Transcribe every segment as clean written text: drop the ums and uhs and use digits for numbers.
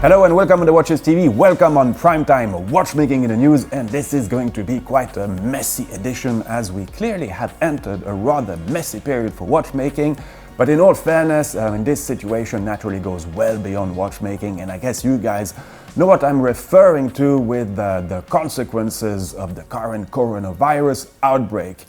Hello and welcome on the Watches TV. Welcome on Primetime Watchmaking in the News, and this is going to be quite a messy edition as we clearly have entered a rather messy period for watchmaking. But in all fairness, this situation naturally goes well beyond watchmaking, and I guess you guys know what I'm referring to with the consequences of the current coronavirus outbreak.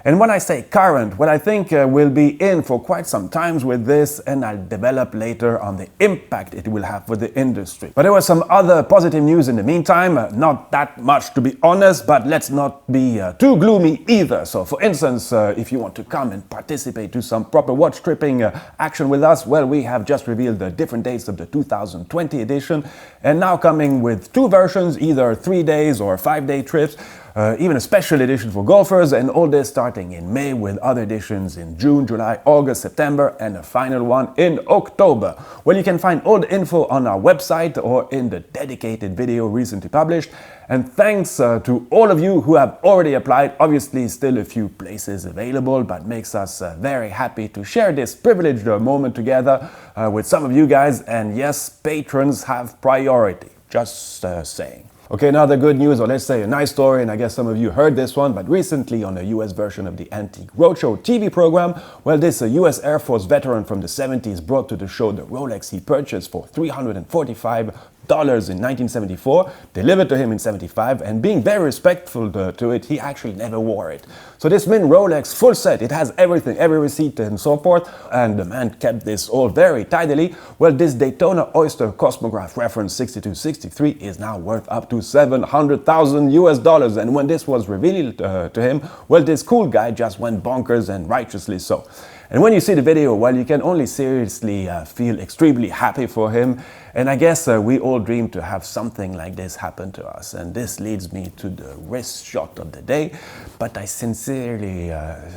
And when I say current, well, I think we'll be in for quite some time with this, and I'll develop later on the impact it will have for the industry. But there was some other positive news in the meantime, not that much to be honest, but let's not be too gloomy either. So for instance, if you want to come and participate to some proper watch tripping action with us, well, we have just revealed the different dates of the 2020 edition, and now coming with two versions, either 3 days or 5-day trips. Even a special edition for golfers, and all this starting in May with other editions in June, July, August, September, and a final one in October. Well, you can find all the info on our website or in the dedicated video recently published. And thanks to all of you who have already applied. Obviously, still a few places available, but makes us very happy to share this privileged moment together with some of you guys. And yes, patrons have priority, just saying. Okay, now the good news, or let's say a nice story, and I guess some of you heard this one, but recently on a US version of the Antique Roadshow TV program, well, this US Air Force veteran from the 70s brought to the show the Rolex he purchased for $345 in 1974, delivered to him in 75, and being very respectful to it, he actually never wore it. So this Mint Rolex full set, it has everything, every receipt and so forth, and the man kept this all very tidily. Well, this Daytona Oyster Cosmograph reference 6263 is now worth up to $700,000, and when this was revealed to him, well, this cool guy just went bonkers, and righteously so. And when you see the video, well, you can only seriously feel extremely happy for him. And I guess we all dream to have something like this happen to us. And this leads me to the wrist shot of the day. But I sincerely,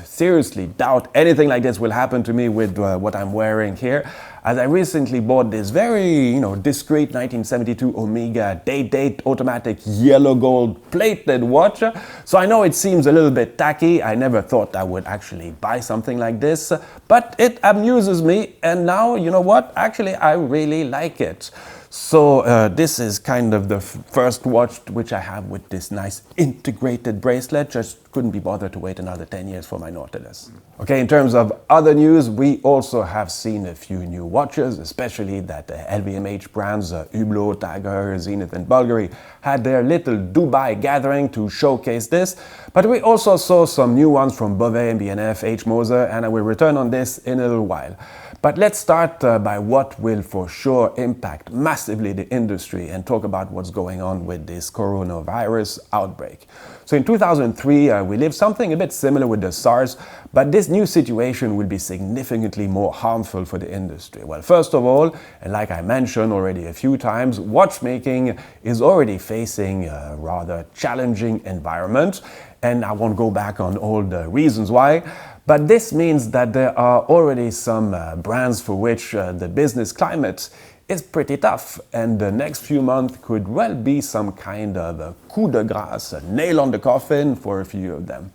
seriously doubt anything like this will happen to me with what I'm wearing here, as I recently bought this very, discreet 1972 Omega Day-Date automatic yellow gold plated watch. So I know it seems a little bit tacky. I never thought I would actually buy something like this, but it amuses me. And now, you know what? Actually, I really like it. So this is kind of the first watch which I have with this nice integrated bracelet. Just couldn't be bothered to wait another 10 years for my Nautilus. Okay, in terms of other news, we also have seen a few new watches, especially that LVMH brands, Hublot, Tiger, Zenith and Bulgari had their little Dubai gathering to showcase this. But we also saw some new ones from Bovet, B&F, H. Moser, and I will return on this in a little while. But let's start by what will for sure impact massively the industry and talk about what's going on with this coronavirus outbreak. So in 2003, we lived something a bit similar with the SARS, but this new situation will be significantly more harmful for the industry. Well, first of all, and like I mentioned already a few times, watchmaking is already facing a rather challenging environment, and I won't go back on all the reasons why. But this means that there are already some brands for which the business climate is pretty tough, and the next few months could well be some kind of a coup de grace, a nail on the coffin for a few of them.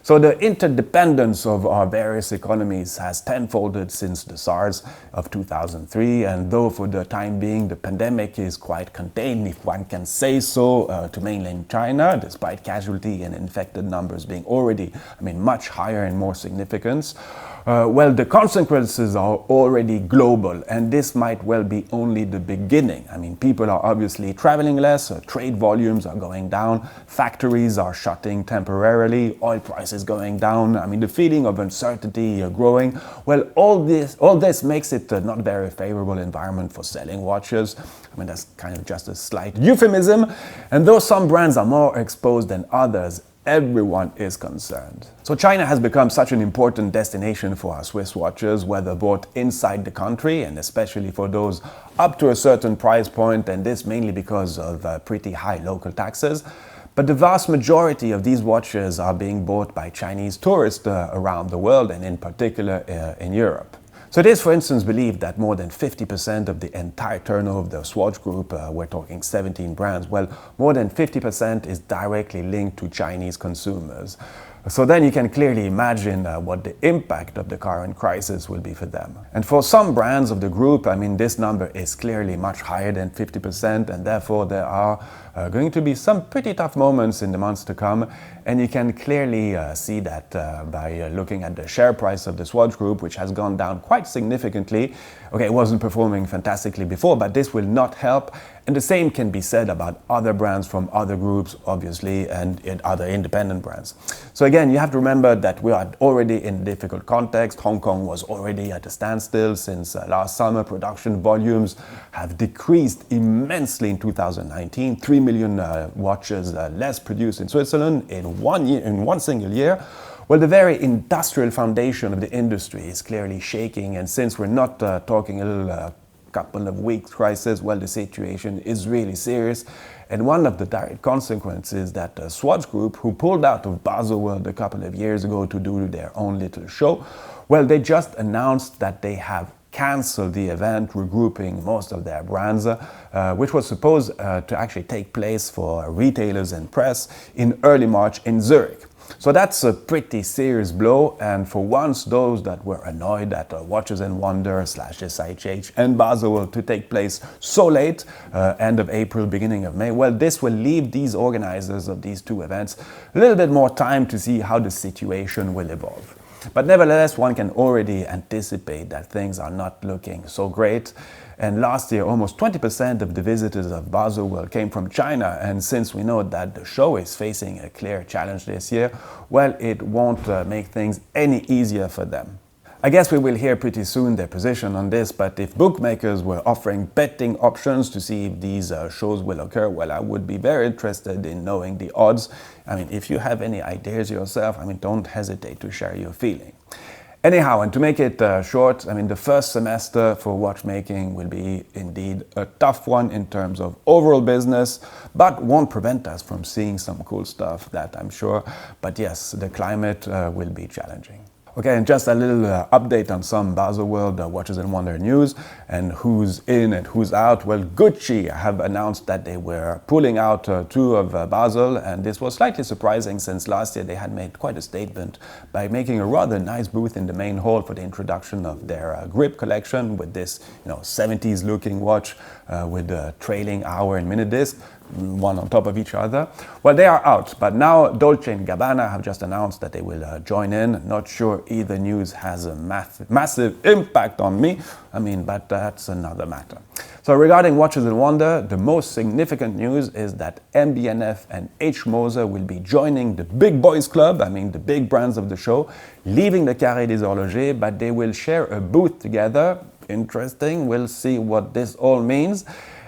So the interdependence of our various economies has tenfolded since the SARS of 2003, and though for the time being the pandemic is quite contained, if one can say so, to mainland China, despite casualty and infected numbers being already, much higher and more significant, well, the consequences are already global, and this might well be only the beginning. People are obviously traveling less, trade volumes are going down, factories are shutting temporarily, oil prices going down, the feeling of uncertainty growing. Well, all this makes it a not very favorable environment for selling watches. That's kind of just a slight euphemism, and though some brands are more exposed than others, everyone is concerned. So China has become such an important destination for our Swiss watches, whether bought inside the country and especially for those up to a certain price point, and this mainly because of pretty high local taxes. But the vast majority of these watches are being bought by Chinese tourists around the world, and in particular in Europe. So it is, for instance, believed that more than 50% of the entire turnover of the Swatch Group, we're talking 17 brands, well, more than 50% is directly linked to Chinese consumers. So then you can clearly imagine what the impact of the current crisis will be for them. And for some brands of the group, I mean, this number is clearly much higher than 50%, and therefore there are going to be some pretty tough moments in the months to come. And you can clearly see that by looking at the share price of the Swatch Group, which has gone down quite significantly. Okay, it wasn't performing fantastically before, but this will not help. And the same can be said about other brands from other groups, obviously, and other independent brands. So again, you have to remember that we are already in a difficult context. Hong Kong was already at a standstill since last summer. Production volumes have decreased immensely in 2019. 3 million watches less produced in Switzerland in one single year. Well, the very industrial foundation of the industry is clearly shaking, and since we're not talking a little couple of weeks crisis, well, the situation is really serious. And one of the direct consequences that the Swatch Group, who pulled out of Baselworld a couple of years ago to do their own little show, well, they just announced that they have cancelled the event, regrouping most of their brands, which was supposed to actually take place for retailers and press in early March in Zurich. So that's a pretty serious blow, and for once those that were annoyed at Watches and Wonder / SIHH and Baselworld to take place so late, end of April, beginning of May, well, this will leave these organizers of these two events a little bit more time to see how the situation will evolve. But nevertheless, one can already anticipate that things are not looking so great. And last year, almost 20% of the visitors of Baselworld came from China. And since we know that the show is facing a clear challenge this year, well, it won't make things any easier for them. I guess we will hear pretty soon their position on this, but if bookmakers were offering betting options to see if these shows will occur, well, I would be very interested in knowing the odds. I mean, if you have any ideas yourself, I mean, don't hesitate to share your feeling. Anyhow, and to make it short, I mean, the first semester for watchmaking will be indeed a tough one in terms of overall business, but won't prevent us from seeing some cool stuff, that I'm sure. But yes, the climate will be challenging. Okay, and just a little update on some Baselworld Watches and Wonder news and who's in and who's out. Well, Gucci have announced that they were pulling out two of Basel, and this was slightly surprising since last year they had made quite a statement by making a rather nice booth in the main hall for the introduction of their Grip collection with this, 70s looking watch with a trailing hour and minute disc, one on top of each other. Well, they are out, but now Dolce & Gabbana have just announced that they will join in. Not sure either news has a massive impact on me, but that's another matter. So regarding Watches and Wonder, the most significant news is that MB&F and H. Moser will be joining the big boys club, the big brands of the show, leaving the Carré des Horlogers, but they will share a booth together. Interesting, we'll see what this all means.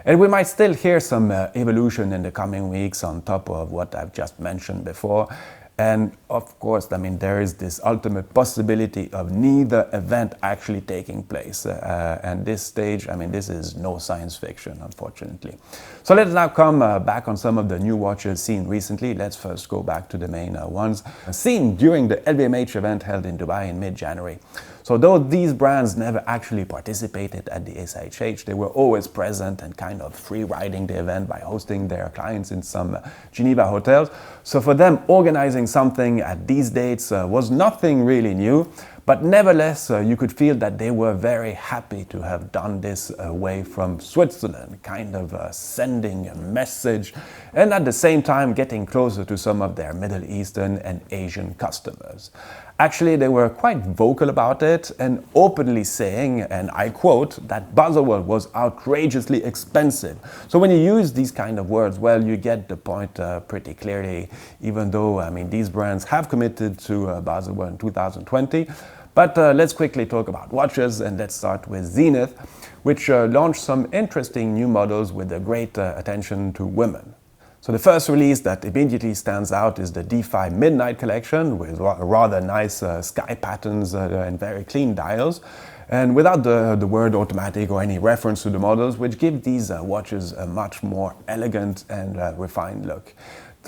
And we might still hear some evolution in the coming weeks on top of what I've just mentioned before. And of course, there is this ultimate possibility of neither event actually taking place. And this stage, this is no science fiction, unfortunately. So let's now come back on some of the new watches seen recently. Let's first go back to the main ones seen during the LVMH event held in Dubai in mid-January. So though these brands never actually participated at the SIHH, they were always present and kind of free-riding the event by hosting their clients in some Geneva hotels. So for them, organizing something at these dates was nothing really new. But nevertheless, you could feel that they were very happy to have done this away from Switzerland, kind of sending a message and at the same time getting closer to some of their Middle Eastern and Asian customers. Actually, they were quite vocal about it and openly saying, and I quote, that Baselworld was outrageously expensive. So when you use these kind of words, well, you get the point pretty clearly, even though, these brands have committed to Baselworld in 2020. But let's quickly talk about watches, and let's start with Zenith, which launched some interesting new models with a great attention to women. So the first release that immediately stands out is the D5 Midnight collection with rather nice sky patterns and very clean dials, and without the word automatic or any reference to the models, which give these watches a much more elegant and refined look.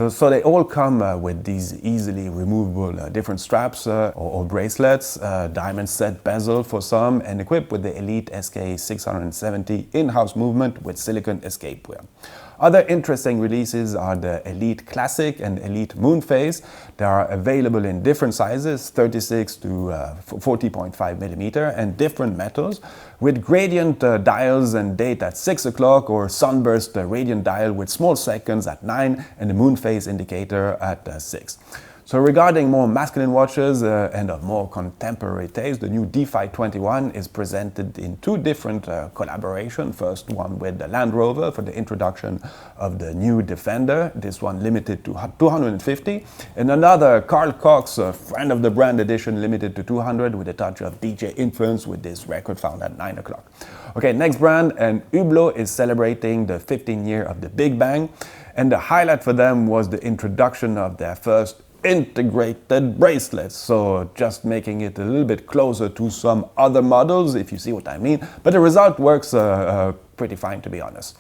So they all come with these easily removable different straps or bracelets, diamond set bezel for some, and equipped with the Elite SK670 in-house movement with silicone escape wear. Other interesting releases are the Elite Classic and Elite Moon Phase. They are available in different sizes, 36 to 40.5 millimeter, and different metals, with gradient dials and date at 6 o'clock, or sunburst radiant dial with small seconds at 9 and the moon phase indicator at 6. So regarding more masculine watches and of more contemporary taste, the new DeFi 21 is presented in two different collaborations. First one with the Land Rover for the introduction of the new Defender, this one limited to 250, and another Carl Cox, friend of the brand edition, limited to 200 with a touch of DJ influence with this record found at 9 o'clock. Okay, next brand, and Hublot is celebrating the 15th year of the Big Bang, and the highlight for them was the introduction of their first integrated bracelets, so just making it a little bit closer to some other models, if you see what I mean, but the result works pretty fine, to be honest.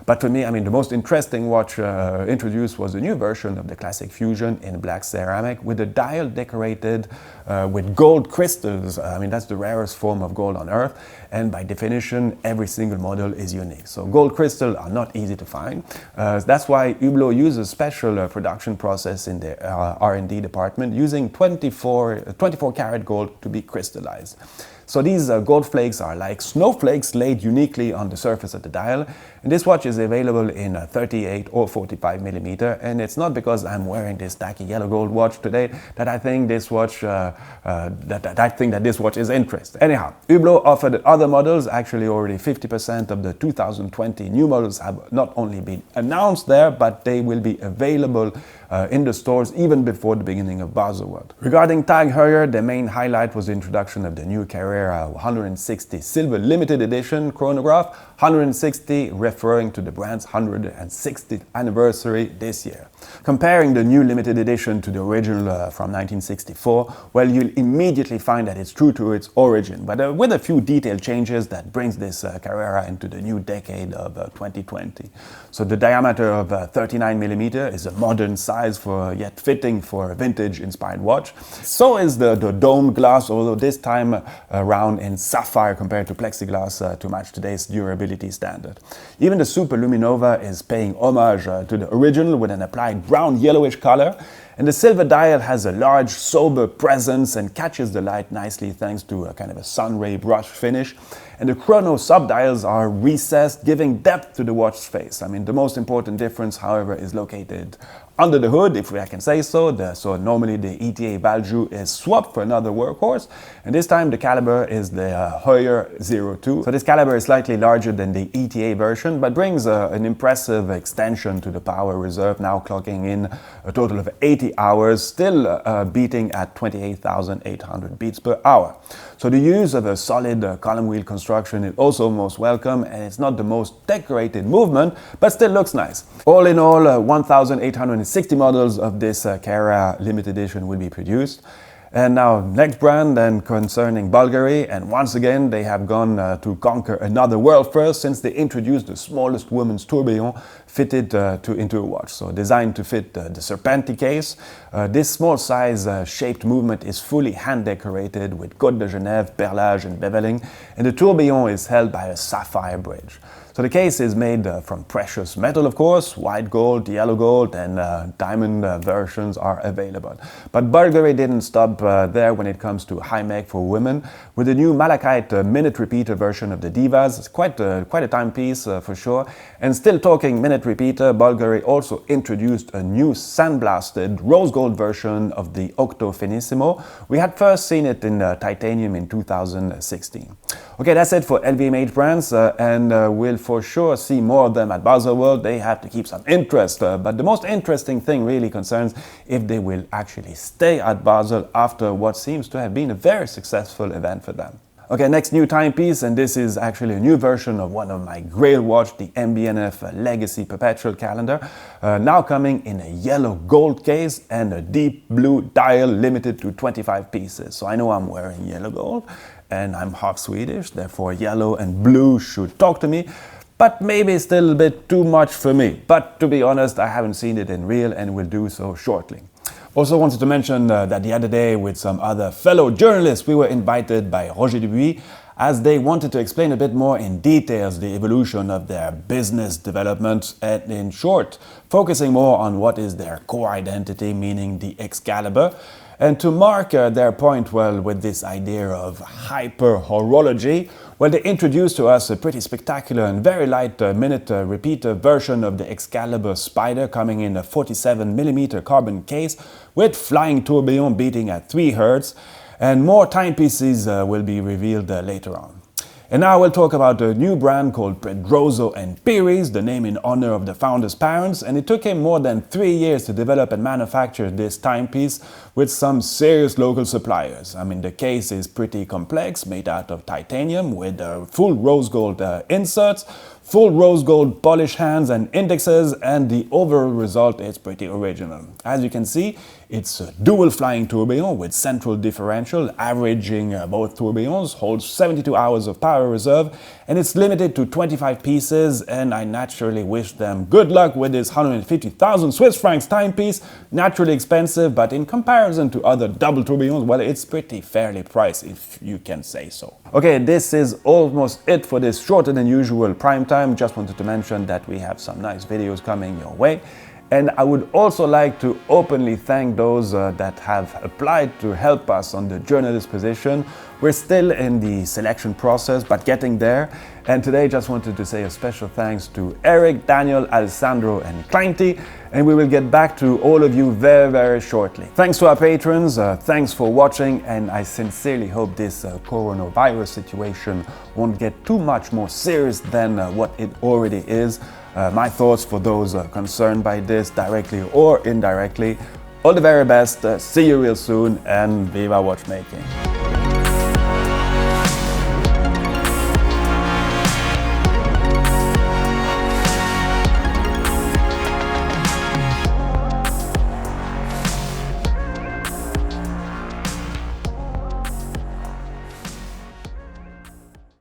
But for me, I mean, the most interesting watch introduced was the new version of the Classic Fusion in black ceramic with a dial decorated with gold crystals. I mean, that's the rarest form of gold on Earth, and by definition, every single model is unique. So gold crystals are not easy to find. That's why Hublot uses a special production process in the R&D department, using 24 karat gold to be crystallized. So these gold flakes are like snowflakes laid uniquely on the surface of the dial. And this watch is available in 38 or 45 millimeter. And it's not because I'm wearing this tacky yellow gold watch today that I think this watch this watch is interesting. Anyhow, Hublot offered other models. Actually, already 50% of the 2020 new models have not only been announced there, but they will be available in the stores even before the beginning of Baselworld. Regarding TAG Heuer, the main highlight was the introduction of the new Carrera 160 Silver Limited Edition chronograph, 160 referring to the brand's 160th anniversary this year. Comparing the new limited edition to the original from 1964, well, you'll immediately find that it's true to its origin, but with a few detailed changes that brings this Carrera into the new decade of 2020. So the diameter of 39 millimeter is a modern size for yet fitting for a vintage inspired watch. So is the domed glass, although this time around in sapphire compared to plexiglass to match today's durability standard. Even the Super Luminova is paying homage to the original with an applied brown yellowish color, and the silver dial has a large sober presence and catches the light nicely thanks to a kind of a sunray brush finish. And the chrono subdials are recessed, giving depth to the watch's face. I mean, the most important difference, however, is located under the hood, if I can say so. So normally the ETA Valjoux is swapped for another workhorse, and this time the caliber is the Heuer 02. So this caliber is slightly larger than the ETA version, but brings an impressive extension to the power reserve, now clocking in a total of 80 hours, still beating at 28,800 beats per hour. So the use of a solid column wheel construction is also most welcome, and it's not the most decorated movement, but still looks nice. All in all, 1,860 models of this Carrera limited edition will be produced. And now, next brand, and concerning Bulgari, and once again they have gone to conquer another world first since they introduced the smallest woman's tourbillon fitted into a watch. So designed to fit the Serpenti case, this small size shaped movement is fully hand decorated with Côte de Genève, perlage and beveling, and the tourbillon is held by a sapphire bridge. So the case is made from precious metal, of course. White gold, yellow gold, and diamond versions are available. But Bulgari didn't stop there when it comes to high mech for women. With the new malachite minute repeater version of the Divas, it's quite a timepiece for sure. And still talking minute repeater, Bulgari also introduced a new sandblasted rose gold version of the Octo Finissimo. We had first seen it in titanium in 2016. Okay, that's it for LVMH brands, and we'll for sure see more of them at Baselworld. They have to keep some interest, but the most interesting thing really concerns if they will actually stay at Basel after what seems to have been a very successful event for them. Okay, next new timepiece, and this is actually a new version of one of my grail watch, the MB&F Legacy Perpetual Calendar, now coming in a yellow gold case and a deep blue dial limited to 25 pieces. So I know I'm wearing yellow gold, and I'm half Swedish, therefore yellow and blue should talk to me, but maybe still a bit too much for me. But to be honest, I haven't seen it in real and will do so shortly. Also wanted to mention that the other day with some other fellow journalists, we were invited by Roger Dubuis as they wanted to explain a bit more in details the evolution of their business development and, in short, focusing more on what is their core identity, meaning the Excalibur. And to mark their point well with this idea of hyper-horology, well, they introduced to us a pretty spectacular and very light minute repeater version of the Excalibur Spider coming in a 47mm carbon case with flying tourbillon beating at 3 Hz, and more timepieces will be revealed later on. And now we'll talk about a new brand called Pedroso & Pires, the name in honor of the founder's parents, and it took him more than 3 years to develop and manufacture this timepiece with some serious local suppliers. I mean, the case is pretty complex, made out of titanium with full rose gold inserts, full rose gold polish hands and indexes, and the overall result is pretty original. As you can see, it's a dual flying tourbillon with central differential, averaging both tourbillons, holds 72 hours of power reserve, and it's limited to 25 pieces, and I naturally wish them good luck with this 150,000 Swiss francs timepiece. Naturally expensive, but in comparison to other double tourbillons, well, it's pretty fairly priced, if you can say so. Okay, this is almost it for this shorter than usual prime time. Just wanted to mention that we have some nice videos coming your way. And I would also like to openly thank those that have applied to help us on the journalist position. We're still in the selection process, but getting there. And today just wanted to say a special thanks to Eric, Daniel, Alessandro and Kleinti. And we will get back to all of you very, very shortly. Thanks to our patrons, thanks for watching, and I sincerely hope this coronavirus situation won't get too much more serious than what it already is. My thoughts for those concerned by this directly or indirectly. All the very best, see you real soon, and viva watchmaking.